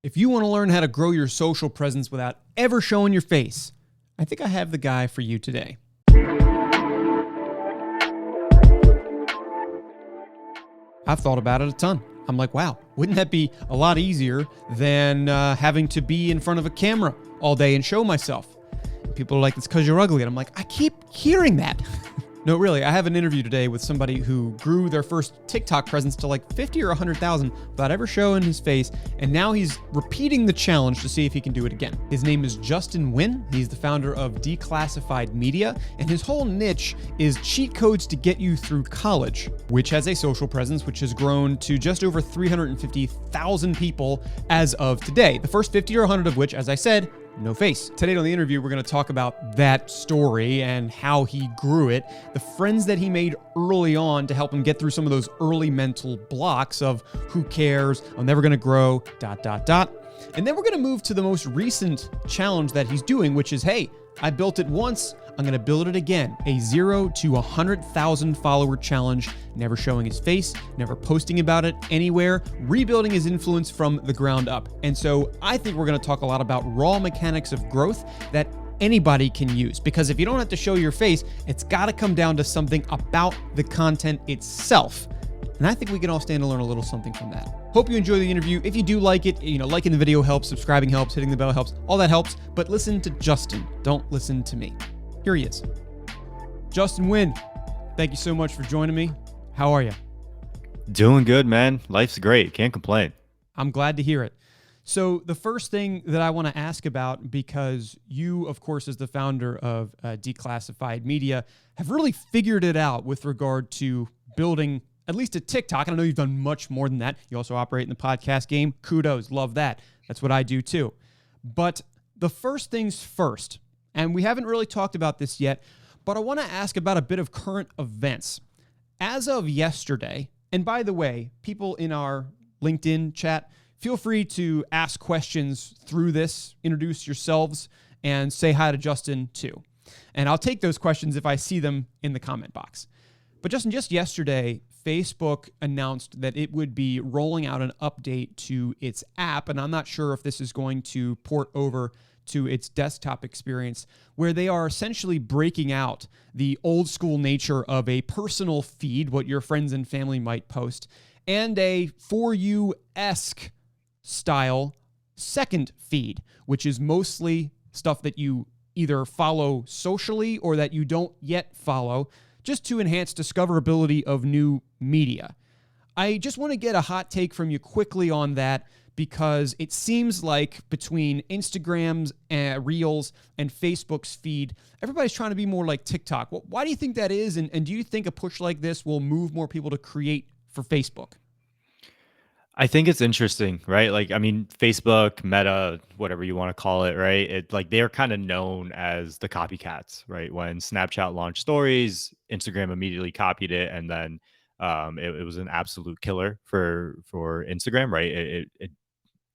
If you want to learn how to grow your social presence without ever showing your face, I think I have the guy for you today. I've thought about it a ton. I'm like, wow, wouldn't that be a lot easier than having to be in front of a camera all day and show myself? And people are like, it's because you're ugly. And I'm like, I keep hearing that. No, really, I have an interview today with somebody who grew their first TikTok presence to like 50 or 100,000 without ever showing his face, and now he's repeating the challenge to see if he can do it again. His name is Nguyen. He's the founder of Declassified Media, and his whole niche is cheat codes to get you through college, which has a social presence which has grown to just over 350,000 people as of today. The first 50 or 100 of which, as I said, no face. Today on the interview, we're going to talk about that story and how he grew it, the friends that he made early on to help him get through some of those early mental blocks of who cares, I'm never going to grow, ... And then we're going to move to the most recent challenge that he's doing, which is, hey, I built it once, I'm going to build it again. A 0 to 100,000 follower challenge, never showing his face, never posting about it anywhere, rebuilding his influence from the ground up. And so I think we're going to talk a lot about raw mechanics of growth that anybody can use, because if you don't have to show your face, it's got to come down to something about the content itself. And I think we can all stand to learn a little something from that. Hope you enjoy the interview. If you do like it, liking the video helps, subscribing helps, hitting the bell helps, all that helps. But listen to Justin. Don't listen to me. Here he is. Justin Nguyen, thank you so much for joining me. How are you? Doing good, man. Life's great. Can't complain. I'm glad to hear it. So the first thing that I want to ask about, because you, of course, as the founder of Declassified Media, have really figured it out with regard to building at least a TikTok. And I know you've done much more than that. You also operate in the podcast game. Kudos. Love that. That's what I do too. But the first things first, and we haven't really talked about this yet, but I want to ask about a bit of current events. As of yesterday, and by the way, people in our LinkedIn chat, feel free to ask questions through this, introduce yourselves, and say hi to Justin too. And I'll take those questions if I see them in the comment box. But Justin, just yesterday, Facebook announced that it would be rolling out an update to its app, and I'm not sure if this is going to port over to its desktop experience, where they are essentially breaking out the old school nature of a personal feed, what your friends and family might post, and a For You-esque style second feed, which is mostly stuff that you either follow socially or that you don't yet follow, just to enhance discoverability of new media. I just want to get a hot take from you quickly on that, because it seems like between Instagram's Reels and Facebook's feed, everybody's trying to be more like TikTok. Why do you think that is? And do you think a push like this will move more people to create for Facebook? I think it's interesting, right? Facebook, Meta, whatever you want to call it, right? They're kind of known as the copycats, right? When Snapchat launched stories, Instagram immediately copied it, and then it was an absolute killer for Instagram, right? It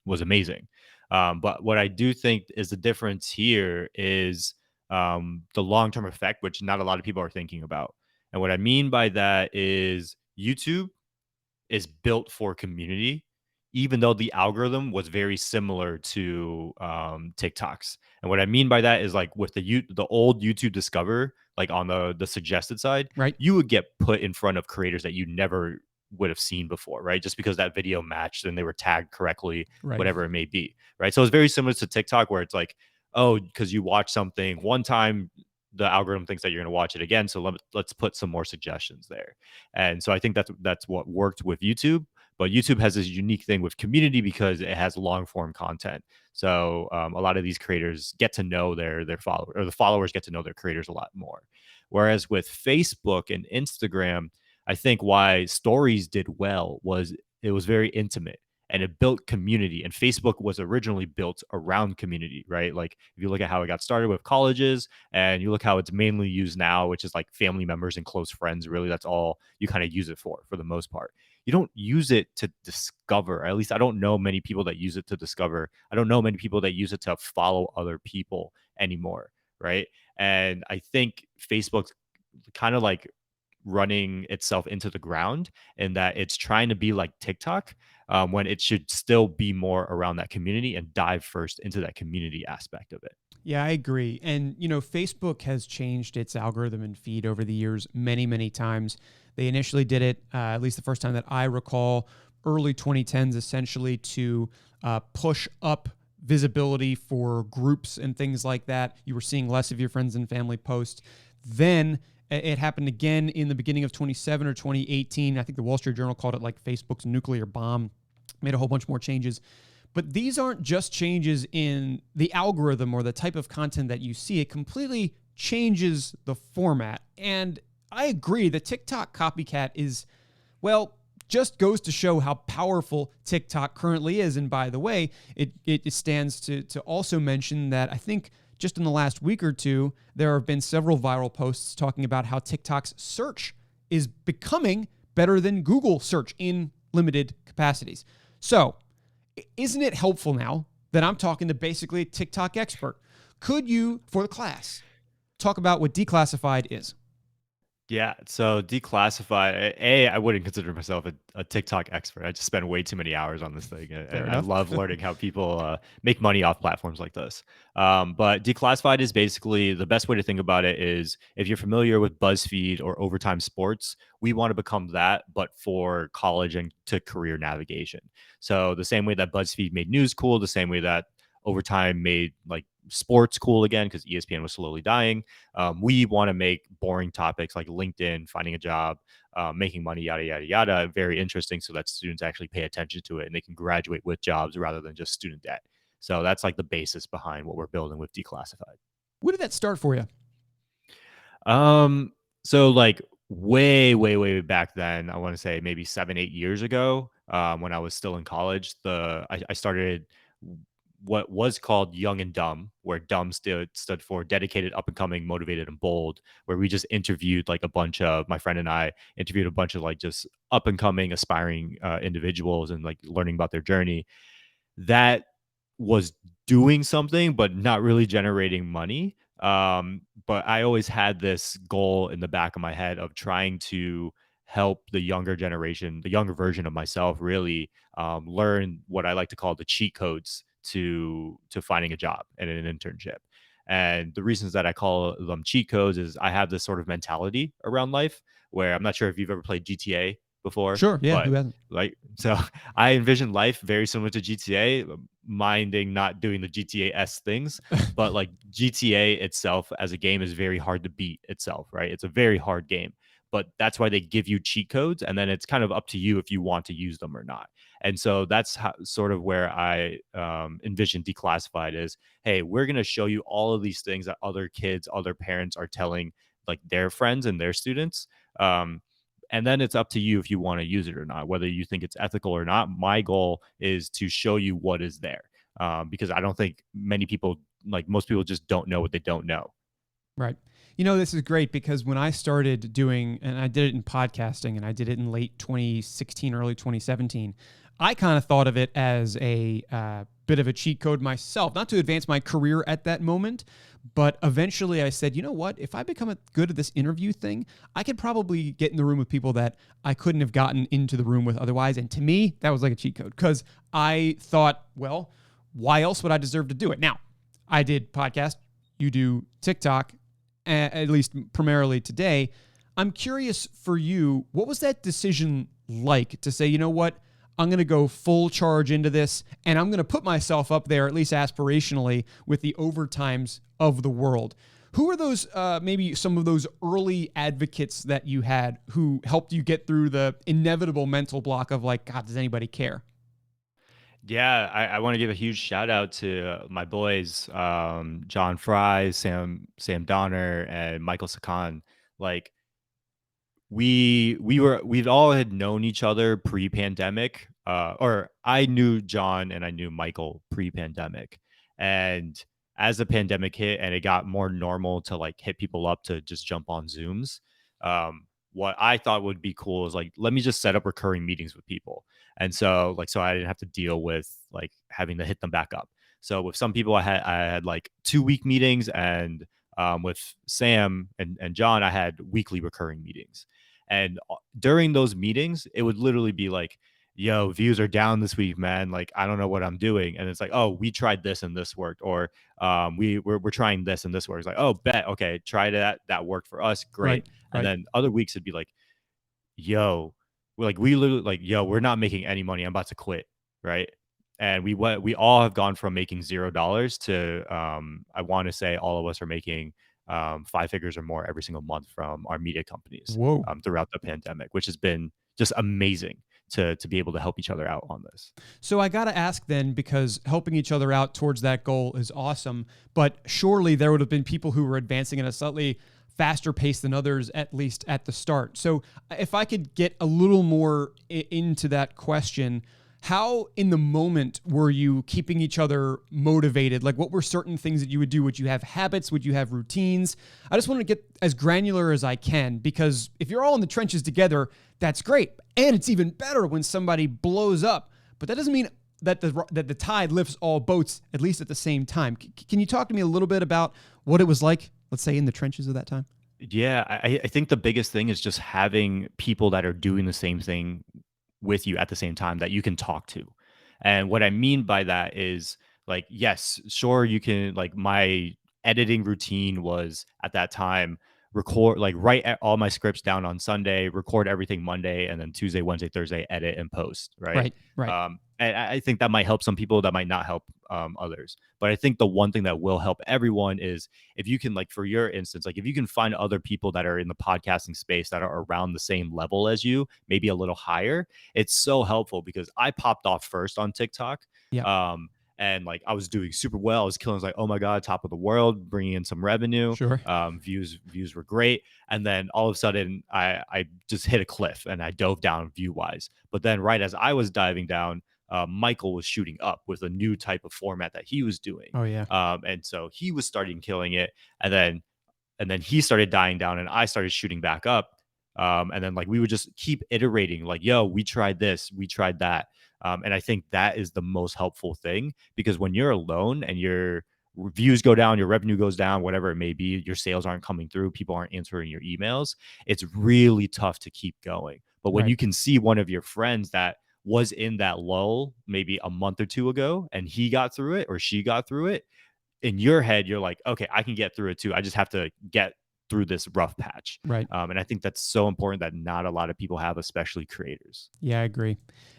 was amazing. But what I do think is the difference here is the long-term effect, which not a lot of people are thinking about. And what I mean by that is YouTube is built for community, even though the algorithm was very similar to TikTok's. And what I mean by that is, like, with the old YouTube Discover, like on the suggested side, Right. you would get put in front of creators that you never would have seen before, right? Just because that video matched and they were tagged correctly, Right. whatever it may be, right? So it's very similar to TikTok, where it's like, oh, because you watch something one time, the algorithm thinks that you're going to watch it again, so let's put some more suggestions there. And so I think that's what worked with YouTube. But YouTube has this unique thing with community because it has long form content. So a lot of these creators get to know their followers, or the followers get to know their creators a lot more. Whereas with Facebook and Instagram, I think why stories did well was it was very intimate and it built community. And Facebook was originally built around community, right? Like, if you look at how it got started with colleges, and you look how it's mainly used now, which is like family members and close friends, really, that's all you kind of use it for the most part. You don't use it to discover. At least I don't know many people that use it to discover. I don't know many people that use it to follow other people anymore, right? And I think Facebook's kind of like running itself into the ground, and that it's trying to be like TikTok, when it should still be more around that community and dive first into that community aspect of it. Yeah, I agree. And, Facebook has changed its algorithm and feed over the years many, many times. They initially did it, at least the first time that I recall, early 2010s, essentially to push up visibility for groups and things like that. You were seeing less of your friends and family post. Then it happened again in the beginning of 27 or 2018. I think the Wall Street Journal called it like Facebook's nuclear bomb, made a whole bunch more changes. But these aren't just changes in the algorithm or the type of content that you see. It completely changes the format. And I agree, the TikTok copycat is, well, just goes to show how powerful TikTok currently is. And by the way, it stands to also mention that I think just in the last week or two, there have been several viral posts talking about how TikTok's search is becoming better than Google search in limited capacities. So, isn't it helpful now that I'm talking to basically a TikTok expert? Could you, for the class, talk about what Declassified is? Yeah, so Declassified, I wouldn't consider myself a TikTok expert. I just spend way too many hours on this thing, Fair and I enough. love learning how people make money off platforms like this. But Declassified is basically, the best way to think about it is, if you're familiar with BuzzFeed or Overtime Sports, we want to become that, but for college and to career navigation. So the same way that BuzzFeed made news cool, the same way that Overtime made like sports cool again because ESPN was slowly dying. We want to make boring topics like LinkedIn, finding a job, making money, yada, yada, yada, very interesting so that students actually pay attention to it and they can graduate with jobs rather than just student debt. So that's like the basis behind what we're building with Declassified. Where did that start for you? So like way, way, way back then, I want to say maybe 7, 8 years ago, when I was still in college, I started what was called Young and Dumb, where Dumb stood for dedicated, up and coming, motivated, and bold, where we just interviewed like a bunch of, my friend and I interviewed a bunch of like just up and coming, aspiring individuals and like learning about their journey. That was doing something, but not really generating money. But I always had this goal in the back of my head of trying to help the younger generation, the younger version of myself, really learn what I like to call the cheat codes to finding a job and an internship. And the reasons that I call them cheat codes is I have this sort of mentality around life where, I'm not sure if you've ever played GTA before, Sure. Yeah. Who but hasn't? like, so I envision life very similar to GTA, minding not doing the GTA-esque things, but like GTA itself as a game is very hard to beat itself, right? It's a very hard game, but that's why they give you cheat codes, and then it's kind of up to you if you want to use them or not. And so that's how, sort of where I envision Declassified is, hey, we're going to show you all of these things that other kids, other parents are telling like their friends and their students. And then it's up to you if you want to use it or not, whether you think it's ethical or not. My goal is to show you what is there, because I don't think many people, like most people, just don't know what they don't know. Right. This is great because when I started doing, and I did it in podcasting and I did it in late 2016, early 2017, I kind of thought of it as a bit of a cheat code myself, not to advance my career at that moment, but eventually I said, you know what? If I become good at this interview thing, I could probably get in the room with people that I couldn't have gotten into the room with otherwise. And to me, that was like a cheat code because I thought, well, why else would I deserve to do it? Now, I did podcast, you do TikTok, at least primarily today. I'm curious for you, what was that decision like to say, you know what? I'm going to go full charge into this, and I'm going to put myself up there, at least aspirationally, with the Overtimes of the world. Who are those, maybe some of those early advocates that you had who helped you get through the inevitable mental block of like, God, does anybody care? Yeah, I want to give a huge shout out to my boys, John Fry, Sam Donner, and Michael Sakan. Like, we'd all had known each other pre-pandemic, or I knew John and I knew Michael pre-pandemic, and as the pandemic hit and it got more normal to like hit people up to just jump on Zooms, what I thought would be cool is like, let me just set up recurring meetings with people. And so like, so I didn't have to deal with like having to hit them back up. So with some people I had like 2 week meetings, and with Sam and John, I had weekly recurring meetings. And during those meetings, it would literally be like, yo, views are down this week, man. Like, I don't know what I'm doing. And it's like, oh, we tried this and this worked. Or we're trying this and this works. Like, oh, bet. Okay, try that. That worked for us. Right. Great. And Right. then other weeks it'd be like, yo, we literally like, yo, we're not making any money. I'm about to quit. Right. And we all have gone from making $0 to I want to say all of us are making five figures or more every single month from our media companies Whoa. throughout the pandemic, which has been just amazing to be able to help each other out on this. So I got to ask then, because helping each other out towards that goal is awesome, but surely there would have been people who were advancing at a slightly faster pace than others, at least at the start. So if I could get a little more into that question, how in the moment were you keeping each other motivated? Like, what were certain things that you would do? Would you have habits? Would you have routines? I just want to get as granular as I can, because if you're all in the trenches together, that's great. And it's even better when somebody blows up. But that doesn't mean that the tide lifts all boats, at least at the same time. Can you talk to me a little bit about what it was like, let's say, in the trenches of that time? Yeah, I think the biggest thing is just having people that are doing the same thing with you at the same time that you can talk to. And what I mean by that is, like, yes, sure, you can, like, my editing routine was at that time record, like, write all my scripts down on Sunday, record everything Monday, and then Tuesday, Wednesday, Thursday, edit and post, right? Right, right, And I think that might help some people, that might not help others. But I think the one thing that will help everyone is if you can, like, for your instance, like, if you can find other people that are in the podcasting space that are around the same level as you, maybe a little higher, it's so helpful, because I popped off first on TikTok. yeah, Um, and like, I was doing super well. I was killing. I was like, oh my god, top of the world, bringing in some revenue. sure, Views were great. And then all of a sudden, I just hit a cliff and I dove down view wise. But then right as I was diving down, Michael was shooting up with a new type of format that he was doing. oh yeah, And so he was starting killing it. And then he started dying down and I started shooting back up. And then, like, we would just keep iterating, like, yo, we tried this, we tried that. And I think that is the most helpful thing, because when you're alone and your views go down, your revenue goes down, whatever it may be, your sales aren't coming through, people aren't answering your emails, it's really tough to keep going. But when right, you can see one of your friends that was in that lull maybe a month or two ago and he got through it or she got through it, in your head, you're like, okay, I can get through it too. I just have to get through this rough patch. right. And I think that's so important that not a lot of people have, especially creators. Yeah, I agree.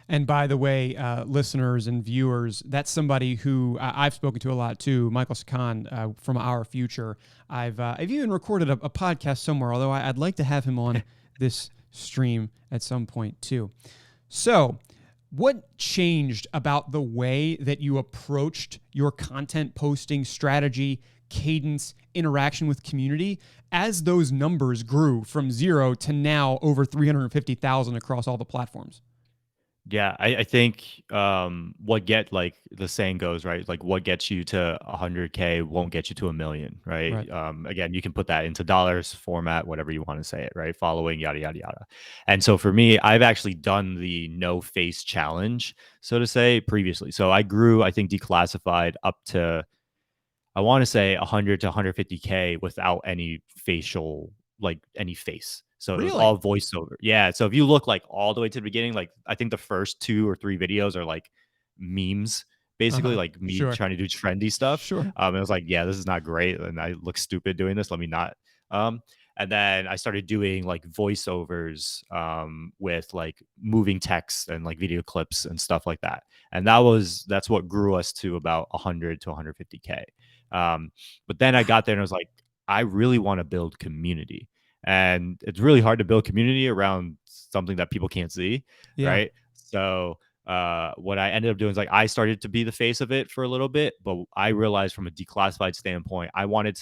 And by the way, listeners and viewers, that's somebody who I've spoken to a lot too, Michael Sakan from Our Future. I've even recorded a podcast somewhere, although I'd like to have him on this stream at some point too. So, what changed about the way that you approached your content posting strategy, cadence, interaction with community as those numbers grew from 0 to now over 350,000 across all the platforms? Yeah, I think what get like the saying goes, right? Like, what gets you to 100K won't get you to a million, right? Right. Again, you can put that into dollars format, whatever you want to say it, right? Following, yada yada yada. And so for me, I've actually done the no face challenge, so to say, previously. So I grew, I think, Declassified up to, I want to say, 100 to 150K without any facial, like any face. So it was Really? all voiceover. Yeah. So if you look like all the way to the beginning, like, I think the first two or three videos are like memes, basically, Uh-huh. like me Sure. trying to do trendy stuff. Sure. It was like, yeah, this is not great. And I look stupid doing this. Let me not. Um, and then I started doing like voiceovers with like moving text and like video clips and stuff like that. And that's what grew us to about 100 to 150K. But then I got there and I was like, I really want to build community. And it's really hard to build community around something that people can't see, Yeah. right? So what I ended up doing is, like, I started to be the face of it for a little bit, but I realized from a declassified standpoint, I wanted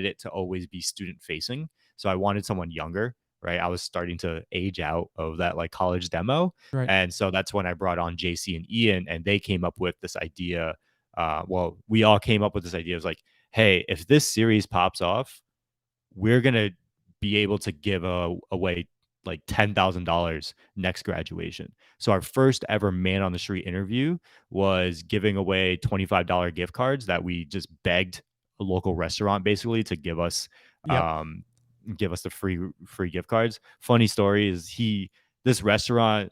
it to always be student facing. So I wanted someone younger, right? I was starting to age out of that like college demo. Right. And so that's when I brought on JC and Ian, and they came up with this idea. Well, we all came up with this idea. It was like, hey, if this series pops off, we're gonna be able to give away like $10,000 next graduation. So our first ever man on the street interview was giving away $25 gift cards that we just begged a local restaurant basically to give us. Yep. Um, give us the free gift cards. Funny story is this restaurant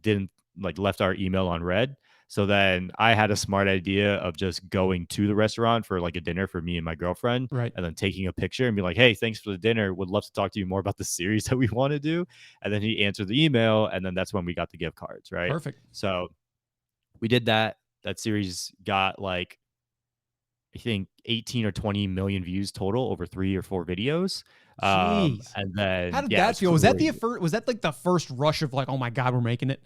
didn't like left our email on red. So then I had a smart idea of just going to the restaurant for like a dinner for me and my girlfriend, Right. and then taking a picture and be like, "Hey, thanks for the dinner. Would love to talk to you more about the series that we want to do." And then he answered the email, and then that's when we got the gift cards, right? Perfect. So we did that. That series got like I think 18 or 20 million views total over 3 or 4 videos. Jeez. And How then did yeah, it that was feel? Was that crazy. was that like the first rush of like, oh my God, we're making it?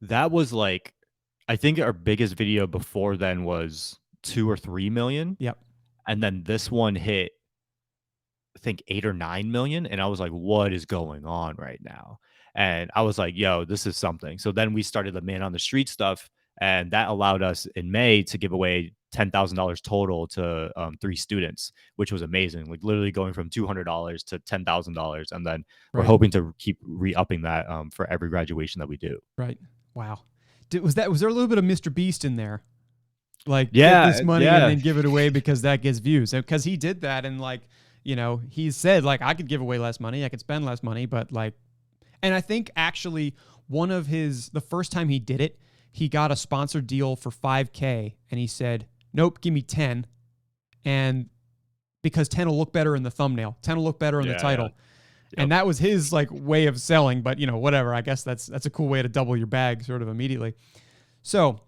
That was like I think our biggest video before then was 2 or 3 million. Yep. And then this one hit I think 8 or 9 million. And I was like, what is going on right now? And I was like, yo, this is something. So then we started the man on the street stuff. And that allowed us in May to give away $10,000 total to 3 students, which was amazing. Like literally going from $200 to $10,000. And then we're Right. hoping to keep re upping that for every graduation that we do. Right. Wow. Was there a little bit of Mr. Beast in there? Like get this Yeah. money and Yeah. then give it away because that gets views. Because he did that and like, he said like I could give away less money, I could spend less money, but like, and I think actually the first time he did it, he got a sponsored deal for 5K and he said, nope, give me 10. And because 10 will look better in the thumbnail, 10 will look better in the Yeah. Yeah. title. Yep. And that was his like way of selling, but whatever. I guess that's a cool way to double your bag sort of immediately. So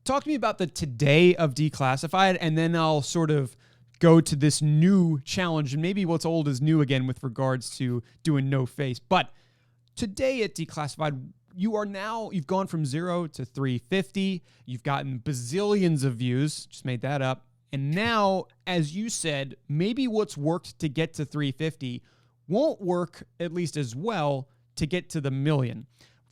talk to me about the today of Declassified, and then I'll sort of go to this new challenge and maybe what's old is new again with regards to doing no face. But today at Declassified, you've gone from 0 to 350. You've gotten bazillions of views, just made that up. And now, as you said, maybe what's worked to get to 350 won't work at least as well to get to the million.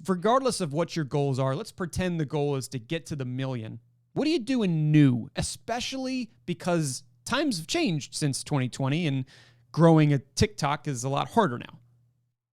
Regardless of what your goals are, let's pretend the goal is to get to the million. What are you doing new? Especially because times have changed since 2020 and growing a TikTok is a lot harder now.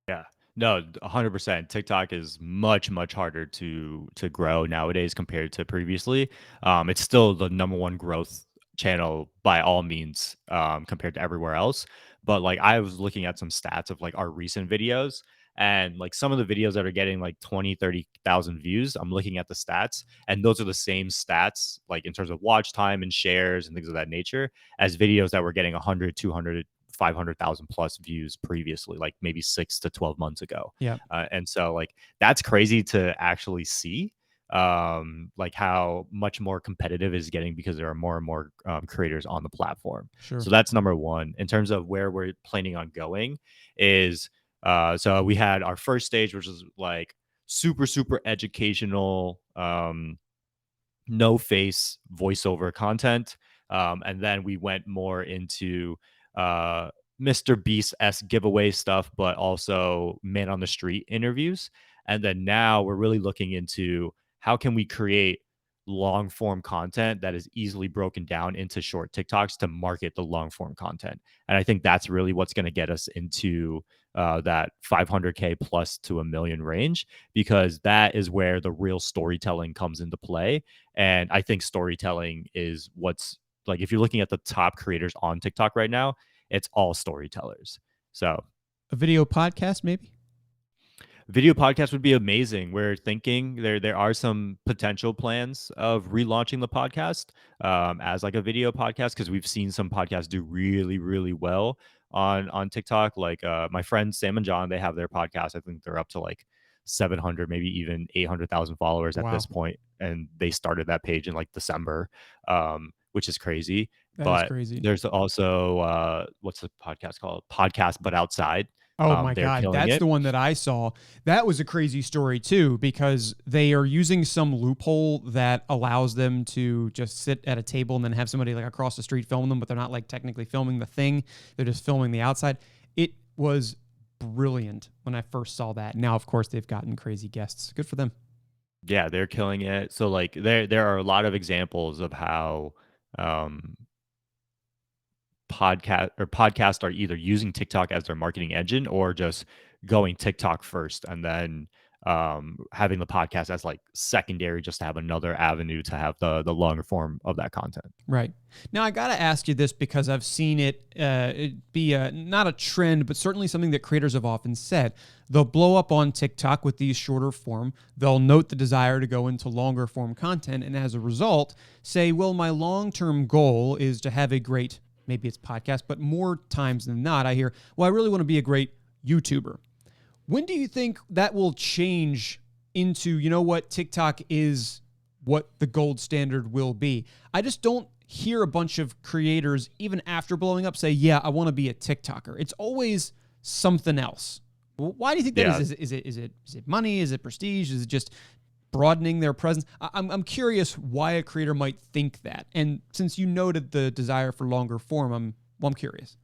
Yeah. No, 100%. TikTok is much, much harder to grow nowadays compared to previously. It's still the number one growth channel by all means, compared to everywhere else. But like I was looking at some stats of like our recent videos, and like some of the videos that are getting like 20, 30,000 views, I'm looking at the stats, and those are the same stats, like in terms of watch time and shares and things of that nature, as videos that were getting 100, 200, 500,000 plus views previously, like maybe 6 to 12 months ago. Yeah, And so like that's crazy to actually see, like how much more competitive it is getting because there are more and more creators on the platform. sure. So that's number one. In terms of where we're planning on going is so we had our first stage, which is like super educational, no face voiceover content. And then we went more into uh, Mr. Beast-esque giveaway stuff, but also man on the street interviews. And then now we're really looking into how can we create long form content that is easily broken down into short TikToks to market the long form content. And I think that's really what's going to get us into that 500K plus to a million range, because that is where the real storytelling comes into play. And I think storytelling is what's like, if you're looking at the top creators on TikTok right now, it's all storytellers. So A video podcast, maybe? video podcast would be amazing. We're thinking there are some potential plans of relaunching the podcast as like a video podcast, because we've seen some podcasts do really well on TikTok. Like my friends Sam and John, they have their podcast. I think they're up to like 700, maybe even 800,000 followers at this Wow, point, and they started that page in like December, which is crazy. that is But crazy. there's also what's the podcast called? Podcast But Outside. Oh my They're God, killing that's it. the one that I saw. That was a crazy story too, because they are using some loophole that allows them to just sit at a table and then have somebody like across the street film them, but they're not like technically filming the thing. They're just filming the outside. It was brilliant when I first saw that. Now, of course, they've gotten crazy guests. Good for them. Yeah, they're killing it. So like there are a lot of examples of how um podcasts are either using TikTok as their marketing engine or just going TikTok first and then having the podcast as like secondary, just to have another avenue to have the longer form of that content. Right. Now, I got to ask you this because I've seen it be not a trend, but certainly something that creators have often said. They'll blow up on TikTok with these shorter form. They'll note the desire to go into longer form content. And as a result, say, well, my long-term goal is to have a great, maybe it's podcast, but more times than not, I hear, well, I really want to be a great YouTuber. When do you think that will change into, you know what, TikTok is what the gold standard will be? I just don't hear a bunch of creators, even after blowing up, say, yeah, I want to be a TikToker. It's always something else. Why do you think that is? Is it money? Is it prestige? Is it just broadening their presence? I'm curious why a creator might think that. And since you noted the desire for longer form, I'm curious.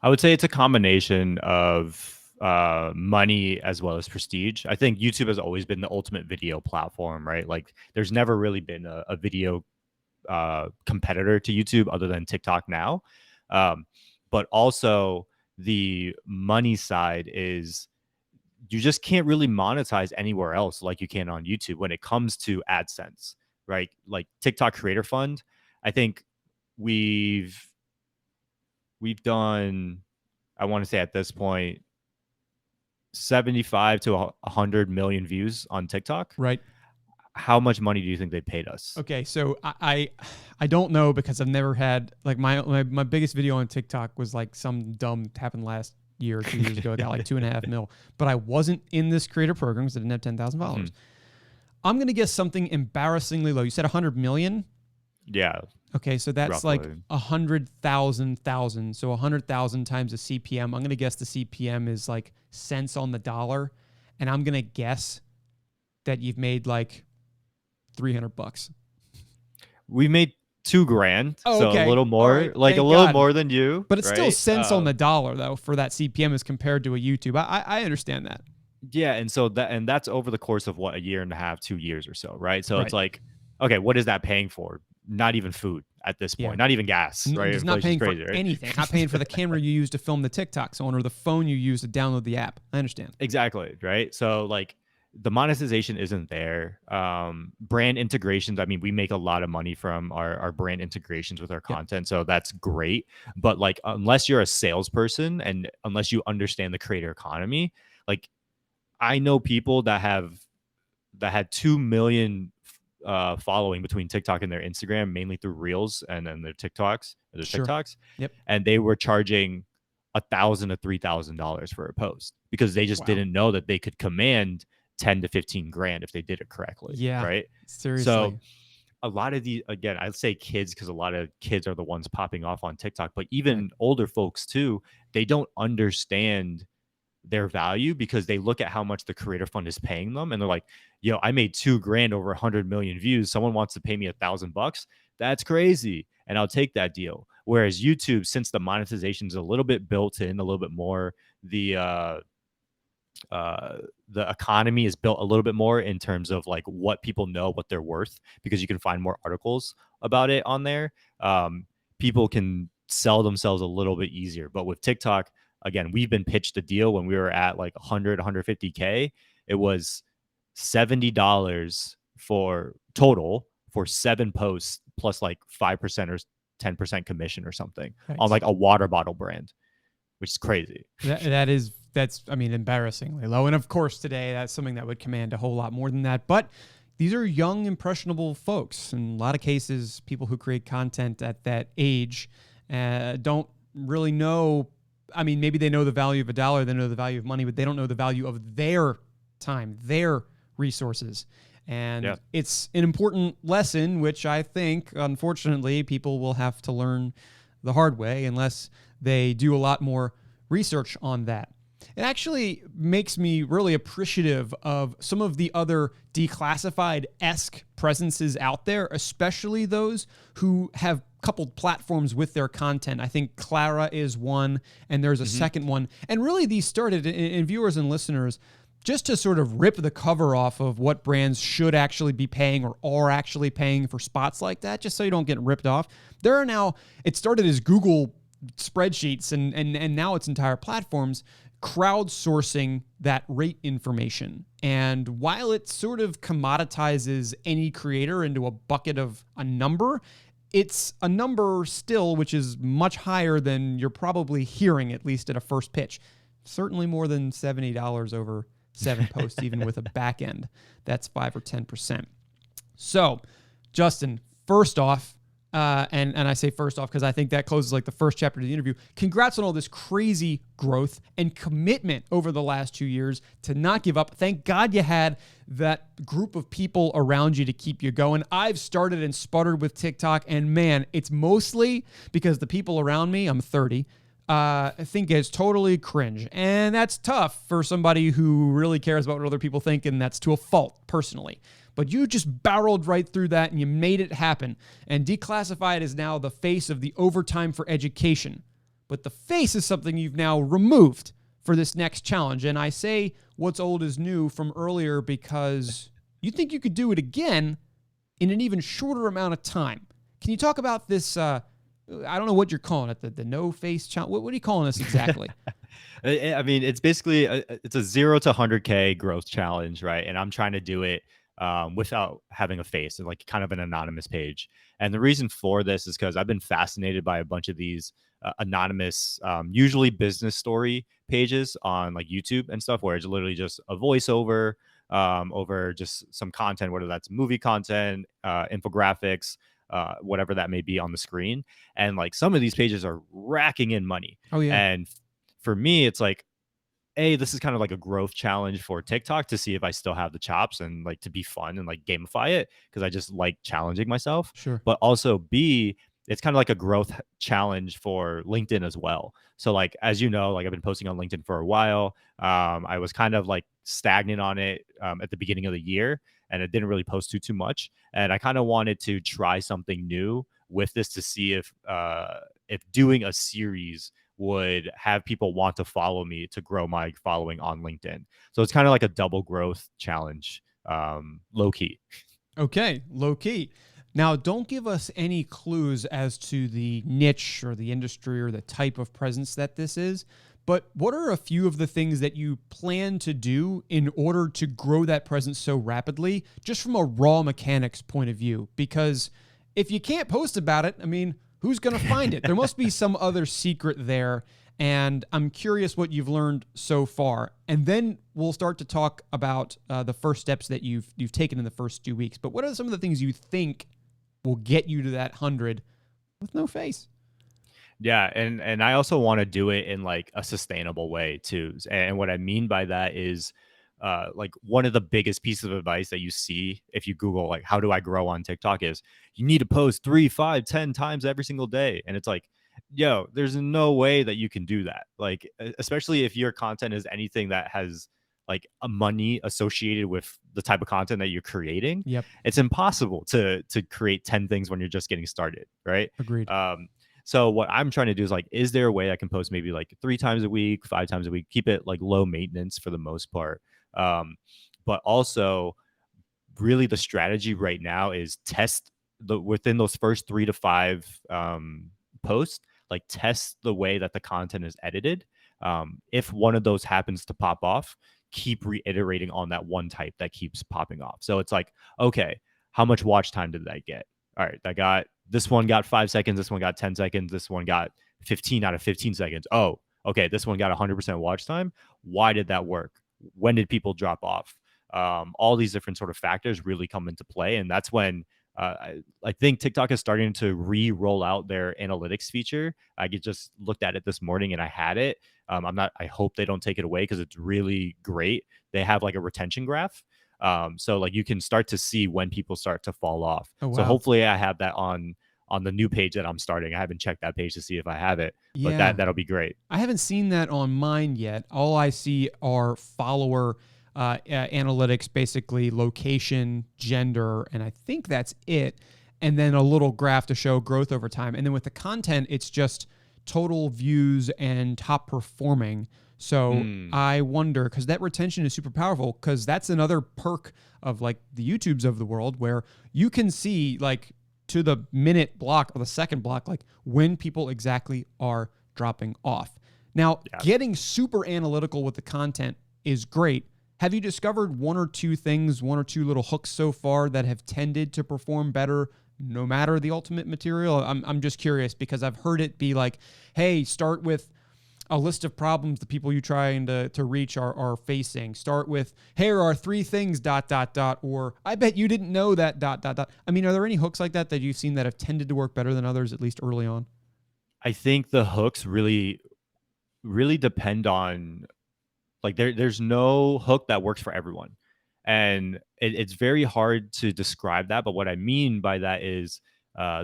I would say it's a combination of money as well as prestige. I think YouTube has always been the ultimate video platform, right? Like there's never really been a video competitor to YouTube other than TikTok now. But also the money side is you just can't really monetize anywhere else like you can on YouTube when it comes to AdSense, right? Like TikTok Creator Fund, I think we've done, I want to say at this point, 75 to 100 million views on TikTok. Right. How much money do you think they paid us? Okay, so I don't know because I've never had like my biggest video on TikTok was like some dumb happened last year or 2 years ago. I got like 2.5 mil, but I wasn't in this creator program because I didn't have 10,000 followers. I'm gonna guess something embarrassingly low. You said 100 million? Yeah. Okay, so that's roughly. like 100,000. So 100,000 times a CPM. I'm gonna guess the CPM is like cents on the dollar, and I'm gonna guess that you've made like $300. We made $2,000, Oh, so okay. a little more, Right. like Thank a little God. more than you. But it's still right? cents on the dollar though for that CPM as compared to a YouTube. I understand that. Yeah, and so that's over the course of what, a year and a half, 2 years or so, right? So Right. it's like, okay, what is that paying for? Not even food at this point, Yeah. not even gas, right? It's not Inflation's paying crazy, for right? anything. It's not paying for the camera you use to film the TikToks on or the phone you use to download the app. I understand. Exactly, right? So like the monetization isn't there. Brand integrations, I mean, we make a lot of money from our brand integrations with our content, so that's great. But like, unless you're a salesperson and unless you understand the creator economy, like I know people that had 2 million following between TikTok and their Instagram, mainly through Reels and then their TikToks, Sure. Yep. and they were charging $1,000 to $3,000 for a post because they just Wow. didn't know that they could command 10 to 15 grand if they did it correctly. Yeah. Right. Seriously. So a lot of these, again, I'd say kids, because a lot of kids are the ones popping off on TikTok, but even older folks too, they don't understand their value because they look at how much the creator fund is paying them and they're like, yo, I made $2,000 over 100 million views. Someone wants to pay me $1,000. That's crazy. And I'll take that deal. Whereas YouTube, since the monetization is a little bit built in, a little bit more, the economy is built a little bit more in terms of like what people know, what they're worth, because you can find more articles about it on there. People can sell themselves a little bit easier. But with TikTok, again, we've been pitched a deal when we were at like 100, 150K. It was $70 for total for 7 posts plus like 5% or 10% commission or something on like a water bottle brand, which is crazy. That's I mean, embarrassingly low. And of course, today that's something that would command a whole lot more than that. But these are young, impressionable folks. In a lot of cases, people who create content at that age don't really know. I mean, maybe they know the value of a dollar, they know the value of money, but they don't know the value of their time, their resources. And it's an important lesson, which I think, unfortunately, people will have to learn the hard way unless they do a lot more research on that. It actually makes me really appreciative of some of the other Declassified-esque presences out there, especially those who have coupled platforms with their content. I think Clara is one, and there's a second one. And really, these started in viewers and listeners just to sort of rip the cover off of what brands should actually be paying or are actually paying for spots like that, just so you don't get ripped off. There are now, it started as Google spreadsheets, and now it's entire platforms crowdsourcing that rate information. And while it sort of commoditizes any creator into a bucket of a number, it's a number still which is much higher than you're probably hearing, at least at a first pitch. Certainly more than $70 over 7 posts, even with a back end. That's 5 or 10%. So, Justin, first off, and I say first off because I think that closes like the first chapter of the interview. Congrats on all this crazy growth and commitment over the last 2 years to not give up. Thank God you had that group of people around you to keep you going. I've started and sputtered with TikTok, and man, it's mostly because the people around me, I'm 30, I think it's totally cringe. And that's tough for somebody who really cares about what other people think, and that's to a fault, personally. But you just barreled right through that and you made it happen. And Declassified is now the face of the overtime for education. But the face is something you've now removed for this next challenge. And I say what's old is new from earlier because you think you could do it again in an even shorter amount of time. Can you talk about this? I don't know what you're calling it, the no face challenge. What are you calling this exactly? I mean, it's basically it's a 0 to 100K growth challenge, right? And I'm trying to do it without having a face and like kind of an anonymous page. And the reason for this is because I've been fascinated by a bunch of these anonymous, usually business story pages on like YouTube and stuff, where it's literally just a voiceover over just some content, whether that's movie content, infographics, whatever that may be on the screen. And like some of these pages are racking in money. Oh, yeah. And for me, it's like, this is kind of like a growth challenge for TikTok to see if I still have the chops and like to be fun and like gamify it because I just like challenging myself. Sure. But also B, it's kind of like a growth challenge for LinkedIn as well. So like, as you know, like I've been posting on LinkedIn for a while. I was kind of like stagnant on it at the beginning of the year, and it didn't really post too much. And I kind of wanted to try something new with this to see if doing a series would have people want to follow me to grow my following on LinkedIn. So it's kind of like a double growth challenge, low key. Okay, low key. Now, don't give us any clues as to the niche or the industry or the type of presence that this is, but what are a few of the things that you plan to do in order to grow that presence so rapidly, just from a raw mechanics point of view? Because if you can't post about it, I mean, who's going to find it? There must be some other secret there. And I'm curious what you've learned so far. And then we'll start to talk about the first steps that you've taken in the first 2 weeks. But what are some of the things you think will get you to that 100 with no face? Yeah, and I also want to do it in like a sustainable way too. And what I mean by that is like one of the biggest pieces of advice that you see if you Google like how do I grow on TikTok is you need to post 3, 5, 10 times every single day. And it's like, yo, there's no way that you can do that. Like, especially if your content is anything that has like a money associated with the type of content that you're creating. Yep. It's impossible to create 10 things when you're just getting started, right? Agreed. So what I'm trying to do is like, is there a way I can post maybe like 3 times a week, 5 times a week, keep it like low maintenance for the most part. But also really the strategy right now is test within those first 3 to 5 posts, like test the way that the content is edited. If one of those happens to pop off, keep reiterating on that one type that keeps popping off. So it's like, okay, how much watch time did that get? All right, this one got 5 seconds, this one got 10 seconds, this one got 15 out of 15 seconds. Oh, okay, this one got 100% watch time. Why did that work? When did people drop off? All these different sort of factors really come into play. And that's when I think TikTok is starting to re-roll out their analytics feature. I just looked at it this morning and I had it. I hope they don't take it away because it's really great. They have like a retention graph. So like you can start to see when people start to fall off. Oh, wow. So hopefully I have that on the new page that I'm starting. I haven't checked that page to see if I have it, but Yeah. that'll be great. I haven't seen that on mine yet. All I see are follower analytics, basically location, gender, and I think that's it. And then a little graph to show growth over time. And then with the content, it's just total views and top performing. So I wonder, because that retention is super powerful, because that's another perk of like the YouTubes of the world where you can see like to the minute block or the second block, like when people exactly are dropping off. Now, Yeah. getting super analytical with the content is great. Have you discovered one or two things, one or two little hooks so far that have tended to perform better no matter the ultimate material? I'm just curious because I've heard it be like, hey, start with a list of problems the people you trying to reach are facing. Start with, here are three things, dot, dot, dot, or I bet you didn't know that, dot, dot, dot. I mean, are there any hooks like that you've seen that have tended to work better than others, at least early on? I think the hooks really depend on, like, there's no hook that works for everyone. And it's very hard to describe that. But what I mean by that is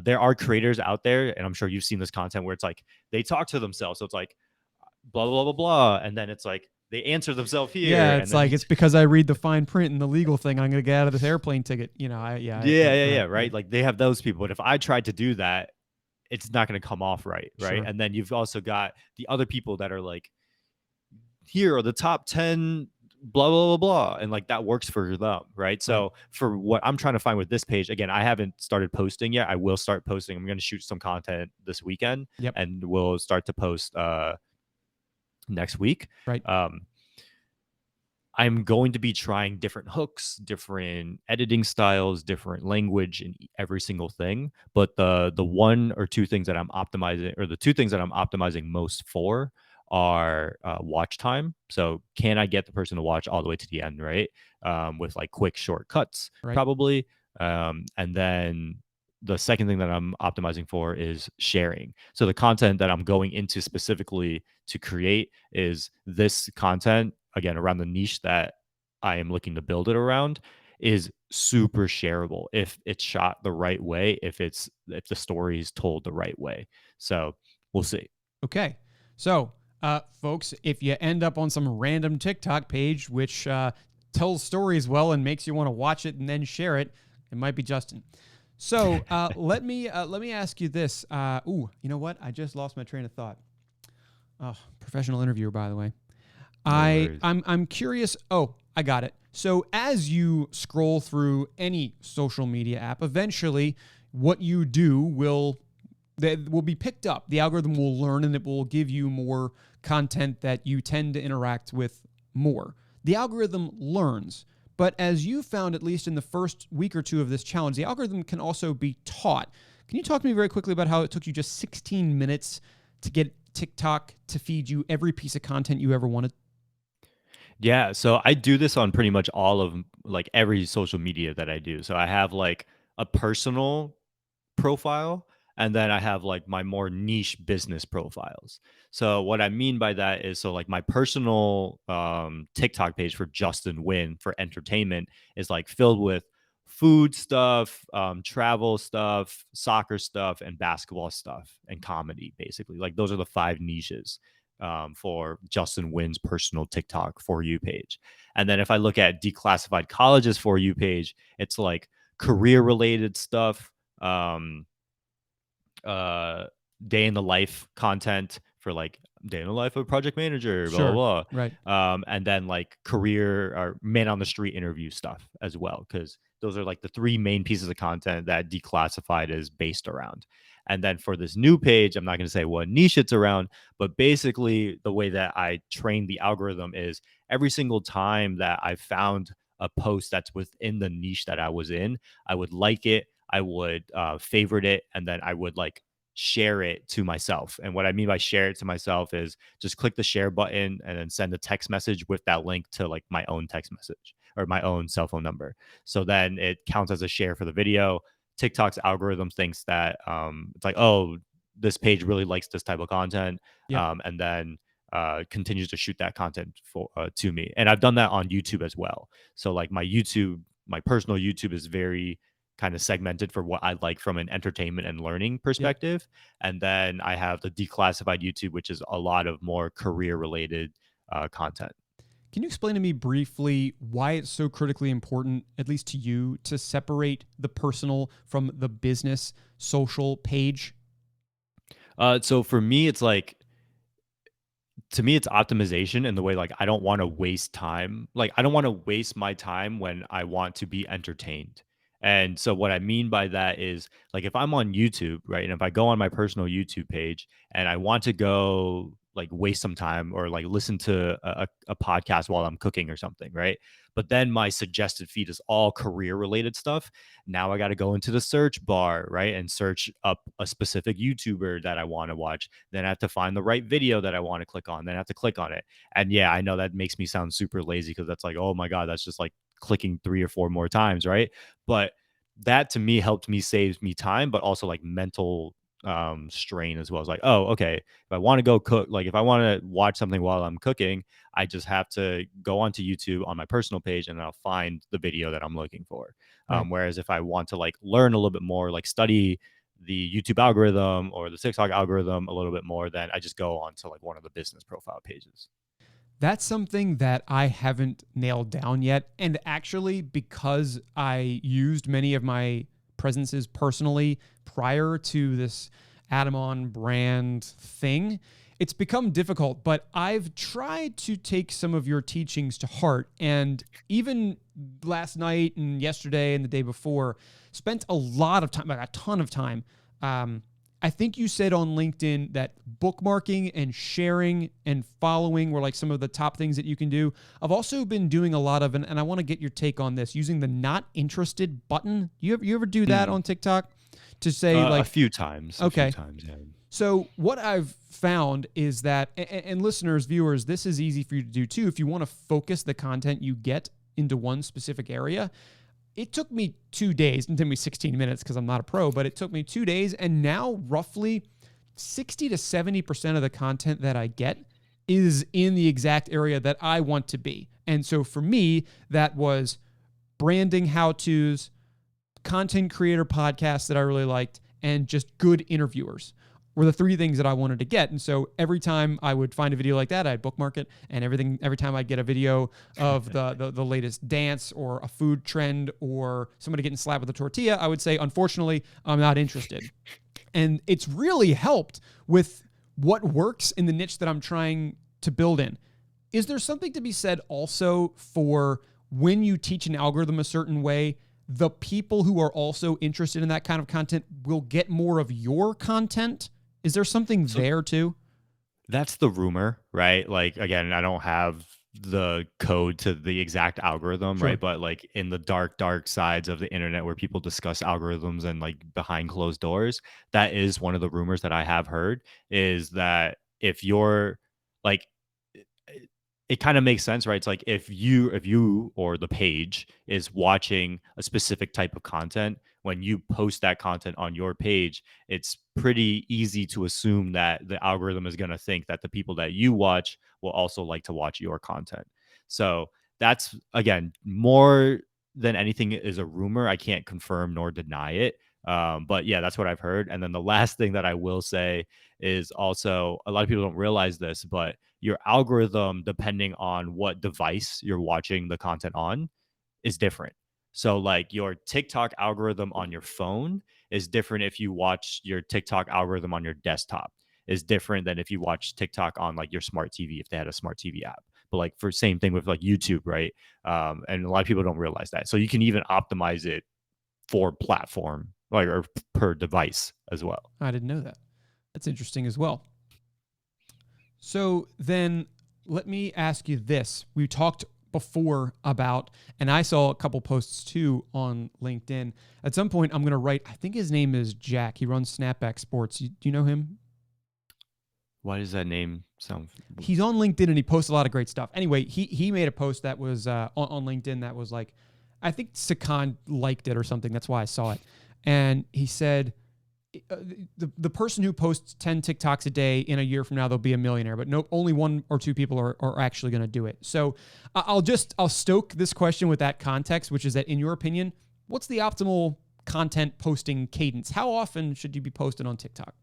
there are creators out there, and I'm sure you've seen this content where it's like they talk to themselves. So it's like blah, blah, blah, blah. And then it's like they answer themselves here. Yeah, And it's then like it's because I read the fine print and the legal thing. I'm gonna get out of this airplane ticket. You know, yeah, yeah, yeah, right, right. Like they have those people. But if I tried to do that, it's not going to come off right. Right. sure, And then you've also got the other people that are like, here are the top 10 blah blah blah blah, and like that works for them, right? right, So for what I'm trying to find with this page, again, I haven't started posting yet. I will start posting. I'm going to shoot some content this weekend, yep, and we'll start to post next week. right, um I'm going to be trying different hooks, different editing styles, different language in every single thing. But the one or two things that I'm optimizing, or the two things that I'm optimizing most for, are watch time. So can I get the person to watch all the way to the end, right? With like quick shortcuts, right, probably. And then the second thing that I'm optimizing for is sharing. So the content that I'm going into specifically to create is this content, again, around the niche that I am looking to build it around, is super shareable if it's shot the right way, if the story is told the right way. So we'll see. okay. So, folks, if you end up on some random TikTok page which tells stories well and makes you want to watch it and then share it, it might be Justin. So let me ask you this. Ooh, you know what? I just lost my train of thought. Oh, professional interviewer, by the way. No worries. I'm curious. Oh, I got it. So as you scroll through any social media app, eventually what you do that will be picked up. The algorithm will learn and it will give you more content that you tend to interact with more. The algorithm learns. But as you found, at least in the first week or two of this challenge, the algorithm can also be taught. Can you talk to me very quickly about how it took you just 16 minutes to get TikTok to feed you every piece of content you ever wanted? Yeah, so I do this on pretty much all of, like, every social media that I do. So I have like a personal profile, and then I have like my more niche business profiles. So what I mean by that is, so like my personal TikTok page for Justin Nguyen for entertainment is like filled with food stuff, travel stuff, soccer stuff, and basketball stuff, and comedy. Basically, like those are the five niches for Justin Nguyen's personal TikTok for you page. And then if I look at Declassified College's for you page, it's like career related stuff, um uh day in the life content for like day in the life of a project manager, blah Sure. blah Right. blah. And then like career or man on the street interview stuff as well, because those are like the three main pieces of content that Declassified is based around. And then for this new page, I'm not going to say what niche it's around, but basically the way that I train the algorithm is every single time that I found a post that's within the niche that I was in, I would like it, I would favorite it, and then I would like share it to myself. And what I mean by share it to myself is just click the share button and then send a text message with that link to like my own text message or my own cell phone number. So then it counts as a share for the video. TikTok's algorithm thinks that it's like, oh, this page really likes this type of content, Yep. and then continues to shoot that content for to me. And I've done that on YouTube as well. So like my personal YouTube is very kind of segmented for what I like from an entertainment and learning Yep. perspective. And then I have the Declassified YouTube, which is a lot of more career related content. Can you explain to me briefly why it's so critically important, at least to you, to separate the personal from the business social page? So for me, it's like, to me it's optimization in the way, like, I don't want to waste time. Like, I don't want to waste my time when I want to be entertained. And so what I mean by that is, like, if I'm on YouTube, right, and if I go on my personal YouTube page and I want to go like waste some time or like listen to a podcast while I'm cooking or something, right? But then my suggested feed is all career related stuff. Now I got to go into the search bar, right? And search up a specific YouTuber that I want to watch. Then I have to find the right video that I want to click on. Then I have to click on it. And yeah, I know that makes me sound super lazy because that's like, oh my God, that's just like clicking 3 or 4 more times, right? But that to me helped me save me time, but also like mental strain as well. It's like, oh, okay, if I want to go cook, like if I want to watch something while I'm cooking, I just have to go onto YouTube on my personal page and I'll find the video that I'm looking for. Right. Whereas if I want to like learn a little bit more, like study the YouTube algorithm or the TikTok algorithm a little bit more, then I just go onto like one of the business profile pages. That's something that I haven't nailed down yet. And actually, because I used many of my presences personally prior to this Atom On brand thing, it's become difficult. But I've tried to take some of your teachings to heart. And even last night and yesterday and the day before, spent a lot of time, like a ton of time, I think you said on LinkedIn that bookmarking and sharing and following were like some of the top things that you can do. I've also been doing a lot of, and I want to get your take on this, using the not interested button. You ever do that on TikTok to say A like, few times. okay. A few times, yeah. So what I've found is that, and listeners, viewers, this is easy for you to do too. If you want to focus the content you get into one specific area, it took me 2 days. It took me 16 minutes because I'm not a pro, but it took me 2 days. And now roughly 60 to 70% of the content that I get is in the exact area that I want to be. And so for me, that was branding how-tos, content creator podcasts that I really liked, and just good interviewers were the 3 things that I wanted to get. And so every time I would find a video like that, I'd bookmark it. And every time I'd get a video of the latest dance or a food trend or somebody getting slapped with a tortilla, I would say, unfortunately, I'm not interested. And it's really helped with what works in the niche that I'm trying to build in. Is there something to be said also for when you teach an algorithm a certain way, the people who are also interested in that kind of content will get more of your content? Is there something there too? That's the rumor, right? Like again, I don't have the code to the exact algorithm, Sure. right? But like in the dark sides of the internet where people discuss algorithms and like behind closed doors, that is one of the rumors that I have heard is that if you're like it kind of makes sense, right? It's like if you or the page is watching a specific type of content, when you post that content on your page, it's pretty easy to assume that the algorithm is going to think that the people that you watch will also like to watch your content. So that's again more than anything is a rumor. I can't confirm nor deny it. But yeah, that's what I've heard. And then the last thing that I will say is also a lot of people don't realize this, but your algorithm, depending on what device you're watching the content on, is different. So, like your TikTok algorithm on your phone is different if you watch your TikTok algorithm on your desktop, is different than if you watch TikTok on like your smart TV, if they had a smart TV app. But like for same thing with like YouTube, right? And a lot of people don't realize that. So you can even optimize it for platform, like or per device as well. I didn't know that. That's interesting as well. So then let me ask you this. We talked before about, and I saw a couple posts too on LinkedIn. At some point, I'm going to write, I think his name is Jack. He runs Snapback Sports. Do you know him? Why does that name sound? He's on LinkedIn and he posts a lot of great stuff. Anyway, he made a post that was on LinkedIn that was like, I think Sakan liked it or something. That's why I saw it. And he said, the person who posts 10 TikToks a day in a year from now, they'll be a millionaire, but no, only 1 or 2 people are actually going to do it. So I'll stoke this question with that context, which is that in your opinion, what's the optimal content posting cadence? How often should you be posted on TikTok?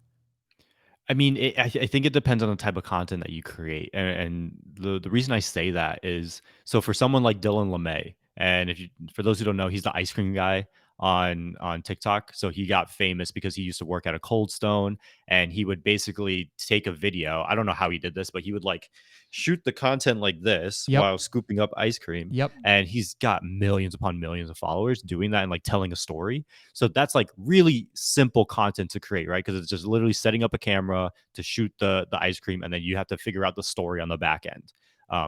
I mean, I think it depends on the type of content that you create, and the reason I say that is so for someone like Dylan LeMay, and if you for those who don't know, he's the ice cream guy on TikTok. So he got famous because he used to work at a Cold Stone, and he would basically take a video. I don't know how he did this, but he would like shoot the content like this Yep. while scooping up ice cream. Yep. And he's got millions upon millions of followers doing that and like telling a story. So that's like really simple content to create, right? Because it's just literally setting up a camera to shoot the ice cream, and then you have to figure out the story on the back end.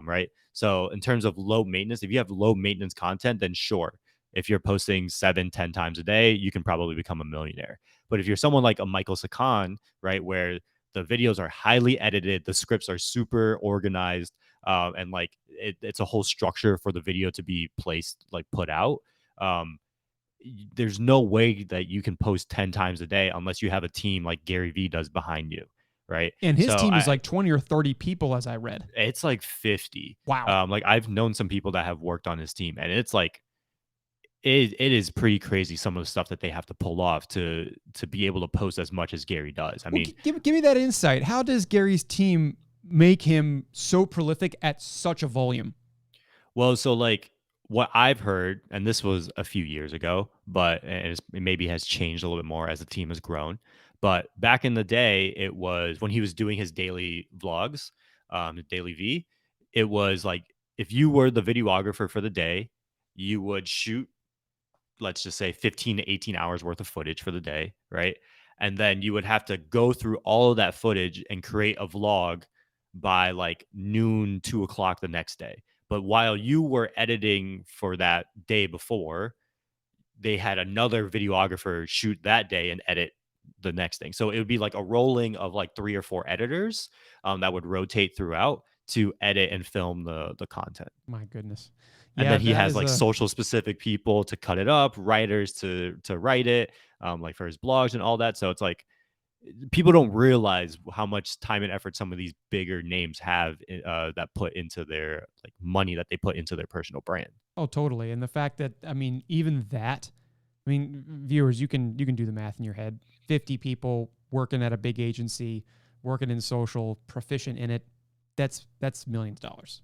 Right. So in terms of low maintenance, if you have low maintenance content, then sure. If you're posting 7, 10 times a day, you can probably become a millionaire. But if you're someone like a Michael Sakan, right, where the videos are highly edited, the scripts are super organized, and like it's a whole structure for the video to be placed, like put out. Um, there's no way that you can post 10 times a day unless you have a team like Gary Vee does behind you, right? And his So team is like 20 or 30 people, as I read. it's like 50. Wow. Like I've known some people that have worked on his team, and it's like it is pretty crazy some of the stuff that they have to pull off to be able to post as much as Gary does. I mean, give me that insight. How does Gary's team make him so prolific at such a volume? well, so like what I've heard, and this was a few years ago, but it maybe has changed a little bit more as the team has grown. But back in the day, it was when he was doing his daily vlogs, the daily V. It was like if you were the videographer for the day, you would shoot, let's just say 15 to 18 hours worth of footage for the day, right? And then you would have to go through all of that footage and create a vlog by like noon, 2 o'clock the next day. But while you were editing for that day before, they had another videographer shoot that day and edit the next thing. So it would be like a rolling of like 3 or 4 editors that would rotate throughout to edit and film the content. My goodness. And Yeah, then he that has is like a social specific people to cut it up, writers to write it, like for his blogs and all that. So it's like people don't realize how much time and effort some of these bigger names have that put into their like money that they put into their personal brand. oh, totally. And the fact that I mean, even that, I mean, viewers, you can do the math in your head. 50 people working at a big agency, working in social, proficient in it. That's millions of dollars.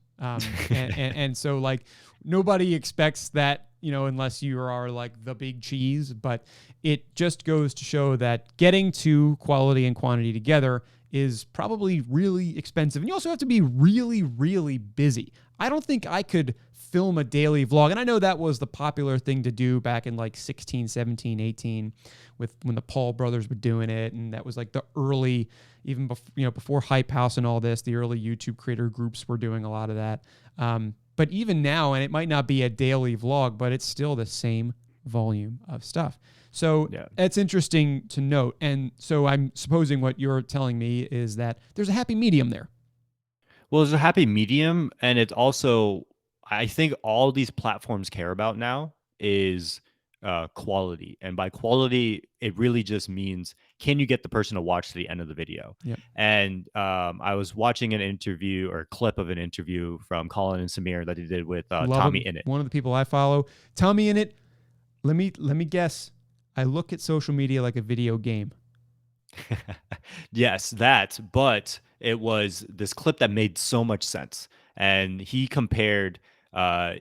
And so like nobody expects that, unless you are like the big cheese, but it just goes to show that getting to quality and quantity together is probably really expensive. And you also have to be really, really busy. I don't think I could film a daily vlog. And I know that was the popular thing to do back in like 16, 17, 18 with when the Paul brothers were doing it. And that was like the early, even before Hype House and all this, the early YouTube creator groups were doing a lot of that. But even now, and it might not be a daily vlog, but it's still the same volume of stuff. So Yeah. it's interesting to note. And so I'm supposing what you're telling me is that there's a happy medium there. Well, there's a happy medium, and it's also I think all these platforms care about now is quality, and by quality, it really just means can you get the person to watch to the end of the video? Yep. And I was watching an interview or a clip of an interview from Colin and Samir that he did with Love Tommy him. Innit. One of the people I follow. Tommyinit. Let me guess. I look at social media like a video game. Yes, that, but it was this clip that made so much sense. And he compared uh,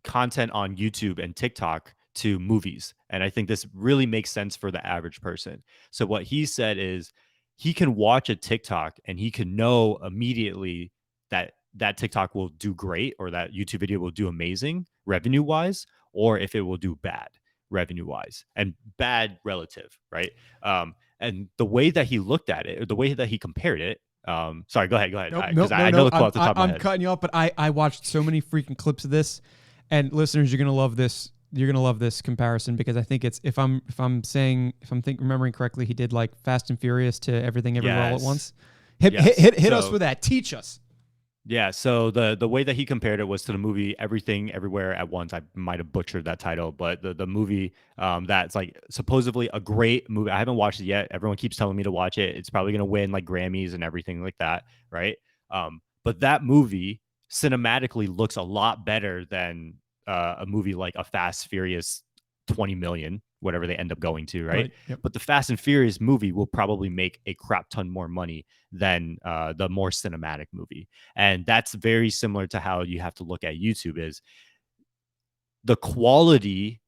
content on YouTube and TikTok to movies. And I think this really makes sense for the average person. So, what he said is he can watch a TikTok and he can know immediately that that TikTok will do great or that YouTube video will do amazing revenue wise, or if it will do bad revenue wise and bad relative, right? And the way that he looked at it, or the way that he compared it, sorry, go ahead, Nope, because nope, I no, know no. the quote off the top of my I'm head. cutting you off, but I watched so many freaking clips of this, and listeners, you're gonna love this. You're gonna love this comparison because I think it's if I'm remembering correctly, he did like Fast and Furious to Everything Everywhere All at Yes. Once. Yes. Hit us So- with that. Teach us. Yeah, so the way that he compared it was to the movie Everything Everywhere at Once. I might have butchered that title, but the movie that's like supposedly a great movie. I haven't watched it yet. Everyone keeps telling me to watch it. It's probably gonna win like Grammys and everything like that, right? But that movie cinematically looks a lot better than a movie like a Fast Furious 20 million, whatever they end up going to, right? Yep. But the Fast and Furious movie will probably make a crap ton more money than the more cinematic movie. And that's very similar to how you have to look at YouTube is the quality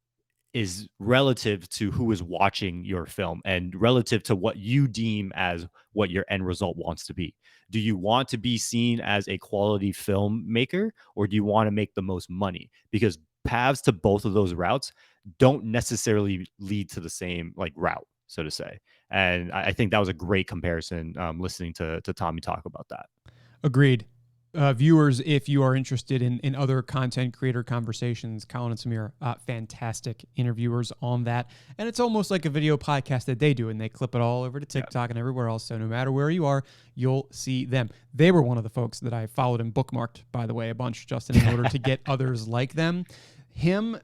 is relative to who is watching your film and relative to what you deem as what your end result wants to be. Do you want to be seen as a quality filmmaker, or do you want to make the most money? Because paths to both of those routes don't necessarily lead to the same like route, so to say. And I think that was a great comparison, listening to Tommy talk about that. Agreed. Viewers, if you are interested in other content creator conversations, Colin and Samir, fantastic interviewers on that. And it's almost like a video podcast that they do, and they clip it all over to TikTok and everywhere else. So no matter where you are, you'll see them. They were one of the folks that I followed and bookmarked, by the way, a bunch, Justin, in order to get others like them. Them,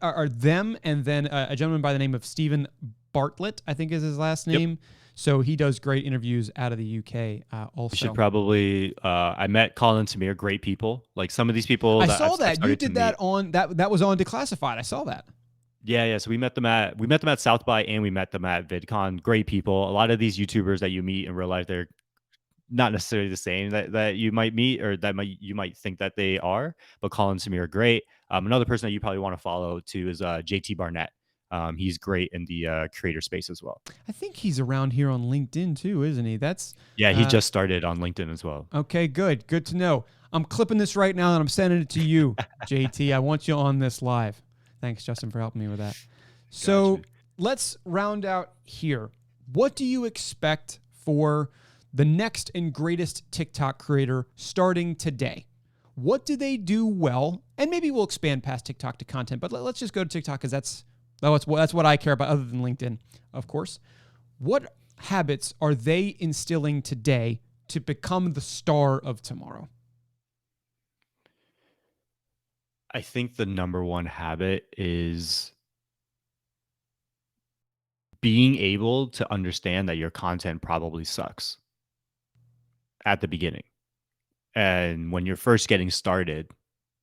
and then a gentleman by the name of Stephen Bartlett, I think is his last name. Yep. So he does great interviews out of the UK also. You should probably, I met Colin and Samir, great people. Like some of these people. I saw that. You did that on, that was on Declassified. I saw that. Yeah. So we met them at South by, and we met them at VidCon. Great people. A lot of these YouTubers that you meet in real life, they're not necessarily the same that you might meet, or you might think that they are, but Colin and Samir are great. Another person that you probably want to follow too is JT Barnett. He's great in the creator space as well. I think he's around here on LinkedIn too, isn't he? He just started on LinkedIn as well. Okay, good to know. I'm clipping this right now and I'm sending it to you, JT. I want you on this live. Thanks, Justin, for helping me with that. So gotcha. Let's round out here. What do you expect for the next and greatest TikTok creator starting today? What do they do well? And maybe we'll expand past TikTok to content, but let's just go to TikTok because that's what I care about, other than LinkedIn, of course. What habits are they instilling today to become the star of tomorrow? I think the number one habit is being able to understand that your content probably sucks at the beginning. And when you're first getting started,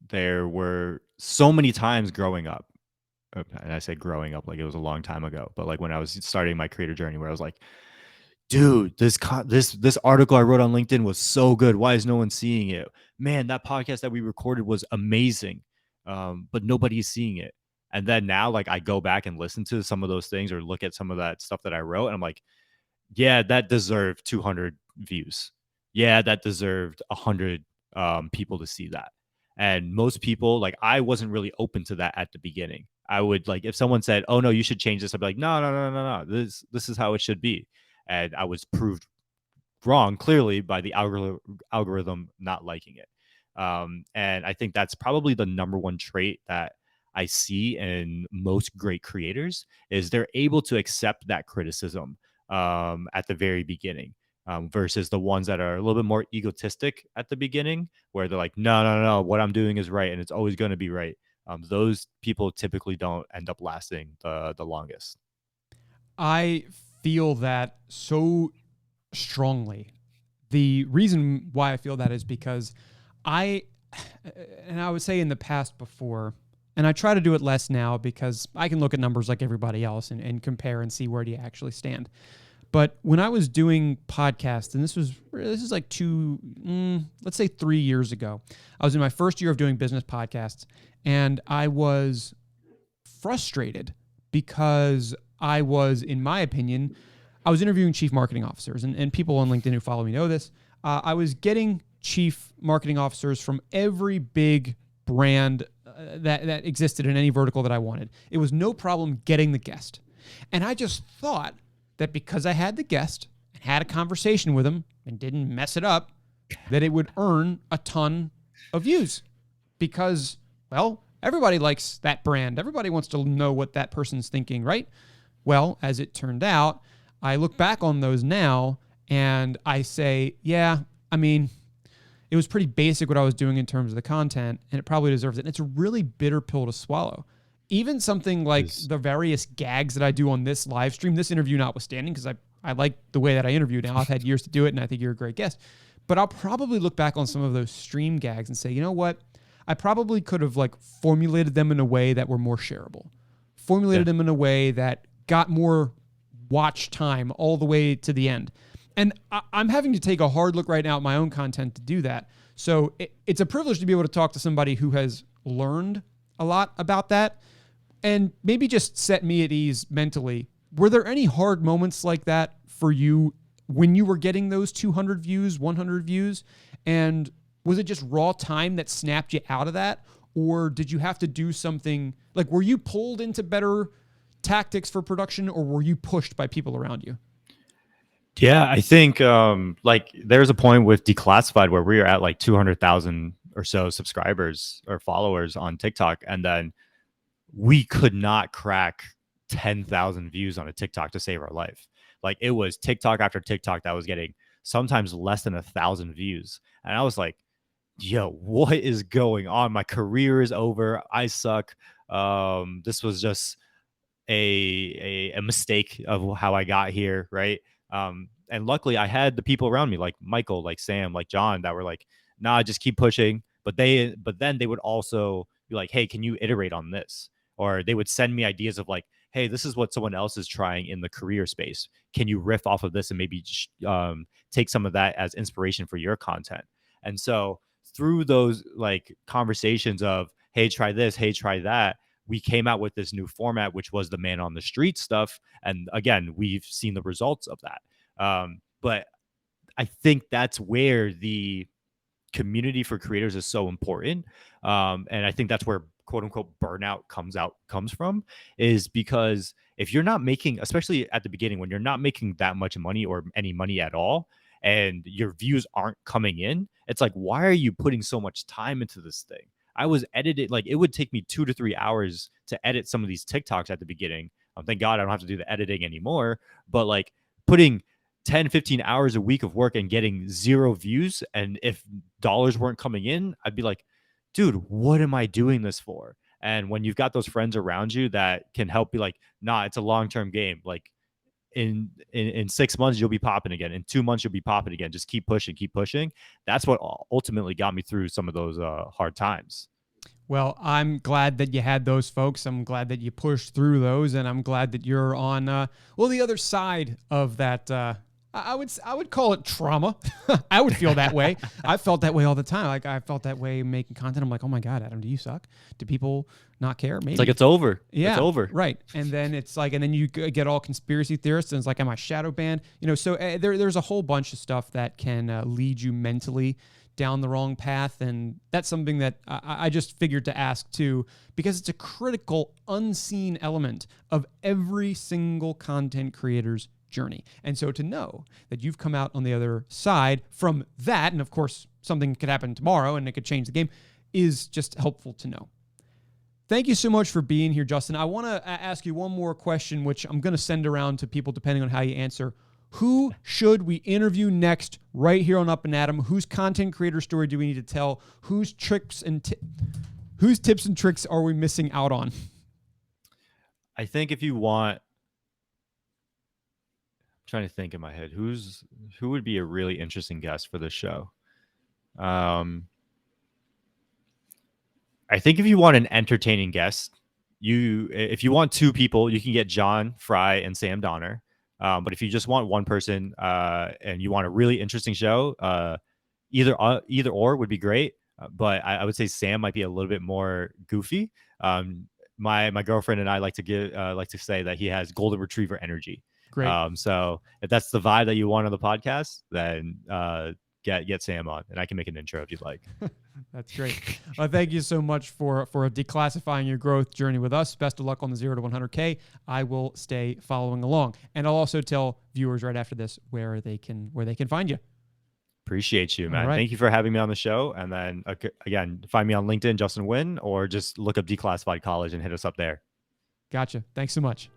there were so many times growing up, and I say growing up like it was a long time ago, but like when I was starting my creator journey, where I was like, dude, this article I wrote on LinkedIn was so good. Why is no one seeing it? Man, that podcast that we recorded was amazing, but nobody's seeing it. And then now, like, I go back and listen to some of those things or look at some of that stuff that I wrote, and I'm like, yeah, that deserved 200 views. Yeah, that deserved 100 people to see that. And most people, like, I wasn't really open to that at the beginning. I would, like, if someone said, oh no, you should change this, I'd be like, no. This is how it should be. And I was proved wrong clearly by the algorithm not liking it. And I think that's probably the number one trait that I see in most great creators, is they're able to accept that criticism at the very beginning. Versus the ones that are a little bit more egotistic at the beginning, where they're like, no, what I'm doing is right and it's always going to be right. Those people typically don't end up lasting the longest. I feel that so strongly. The reason why I feel that is because I would say in the past before, and I try to do it less now because I can look at numbers like everybody else and compare and see where do you actually stand. But when I was doing podcasts, and this is like 3 years ago, I was in my first year of doing business podcasts, and I was frustrated because I was, in my opinion, I was interviewing chief marketing officers, and people on LinkedIn who follow me know this. I was getting chief marketing officers from every big brand that existed in any vertical that I wanted. It was no problem getting the guest. And I just thought that because I had the guest and had a conversation with him and didn't mess it up, that it would earn a ton of views. Because, well, everybody likes that brand. Everybody wants to know what that person's thinking, right? Well, as it turned out, I look back on those now and I say, yeah, I mean, it was pretty basic what I was doing in terms of the content, and it probably deserves it. And it's a really bitter pill to swallow. Even something like the various gags that I do on this live stream, this interview notwithstanding, because I like the way that I interview now. I've had years to do it, and I think you're a great guest. But I'll probably look back on some of those stream gags and say, you know what? I probably could have like formulated them in a way that were more shareable. Formulated them in a way that got more watch time all the way to the end. And I'm having to take a hard look right now at my own content to do that. So it's a privilege to be able to talk to somebody who has learned a lot about that. And maybe just set me at ease mentally. Were there any hard moments like that for you when you were getting those 200 views, 100 views? And was it just raw time that snapped you out of that? Or did you have to do something, like were you pulled into better tactics for production, or were you pushed by people around you? Yeah, I think like there's a point with Declassified where we are at like 200,000 or so subscribers or followers on TikTok, and then we could not crack 10,000 views on a TikTok to save our life. Like it was TikTok after TikTok that was getting sometimes less than 1,000 views, and I was like, "Yo, what is going on? My career is over. I suck. This was just a mistake of how I got here, right?" And luckily, I had the people around me, like Michael, like Sam, like John, that were like, "Nah, just keep pushing." But then they would also be like, "Hey, can you iterate on this?" Or they would send me ideas of like, "Hey, this is what someone else is trying in the career space. Can you riff off of this and maybe take some of that as inspiration for your content?" And so through those like conversations of, "Hey, try this. Hey, try that," we came out with this new format, which was the man on the street stuff. And again, we've seen the results of that. But I think that's where the community for creators is so important. And I think that's where quote unquote burnout comes from, is because if you're not making, especially at the beginning, when you're not making that much money or any money at all, and your views aren't coming in, it's like, why are you putting so much time into this thing? I was edited, like it would take me 2 to 3 hours to edit some of these TikToks at the beginning. Thank God I don't have to do the editing anymore. But like putting 10, 15 hours a week of work and getting 0 views, and if dollars weren't coming in, I'd be like, dude, what am I doing this for? And when you've got those friends around you that can help be like, nah, it's a long-term game. Like in 6 months, you'll be popping again. In 2 months, you'll be popping again. Just keep pushing, keep pushing. That's what ultimately got me through some of those hard times. Well, I'm glad that you had those folks. I'm glad that you pushed through those, and I'm glad that you're on the other side of that. I would call it trauma. I would feel that way. I felt that way all the time. Like I felt that way making content. I'm like, oh my God, Adam, do you suck? Do people not care? Maybe it's like it's over. Yeah, it's over. Right. And then it's like, and then you get all conspiracy theorists, and it's like, am I shadow banned? So there's a whole bunch of stuff that can lead you mentally down the wrong path. And that's something that I just figured to ask too, because it's a critical unseen element of every single content creator's journey. And so to know that you've come out on the other side from that, and of course something could happen tomorrow and it could change the game, is just helpful to know. Thank you so much for being here, Justin. I want to ask you one more question, which I'm going to send around to people depending on how you answer. Who should we interview next right here on Up and Adam? Whose content creator story do we need to tell? Whose tips and tricks are we missing out on? I think if you want, I'm trying to think in my head, who would be a really interesting guest for this show? I think if you want an entertaining guest, if you want 2 people, you can get John Fry and Sam Donner. But if you just want one person and you want a really interesting show, either or would be great. But I would say Sam might be a little bit more goofy. My girlfriend and I like to say that he has golden retriever energy. Great. So if that's the vibe that you want on the podcast, then get Sam on, and I can make an intro if you'd like. That's great. Thank you so much for declassifying your growth journey with us. Best of luck on the 0 to 100K. I will stay following along, and I'll also tell viewers right after this where they can find you. Appreciate you, man. Right. Thank you for having me on the show. And then again, find me on LinkedIn, Justin Nguyen, or just look up Declassified College and hit us up there. Gotcha. Thanks so much.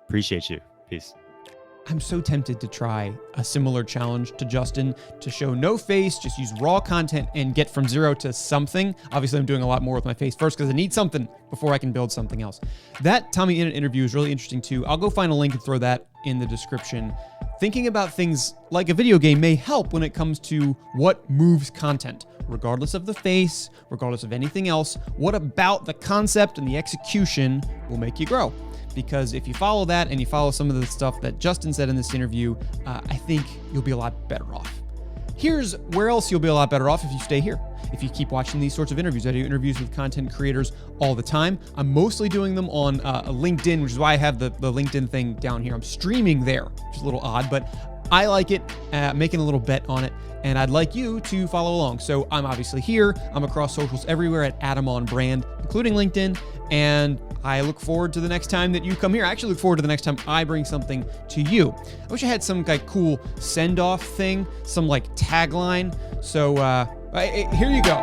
Appreciate you. Peace. I'm so tempted to try a similar challenge to Justin, to show no face, just use raw content and get from 0 to something. Obviously, I'm doing a lot more with my face first because I need something before I can build something else. That tommyinit interview is really interesting too. I'll go find a link and throw that in the description. Thinking about things like a video game may help when it comes to what moves content. Regardless of the face, regardless of anything else, what about the concept and the execution will make you grow? Because if you follow that and you follow some of the stuff that Justin said in this interview, I think you'll be a lot better off. Here's where else you'll be a lot better off if you stay here. if you keep watching these sorts of interviews. I do interviews with content creators all the time. I'm mostly doing them on LinkedIn, which is why I have the LinkedIn thing down here. I'm streaming there, which is a little odd, but I like it, making a little bet on it, and I'd like you to follow along. So I'm obviously here. I'm across socials everywhere at Adam on Brand, including LinkedIn, and I look forward to the next time that you come here. I actually look forward to the next time I bring something to you. I wish I had some like cool send-off thing, some like tagline. So here you go.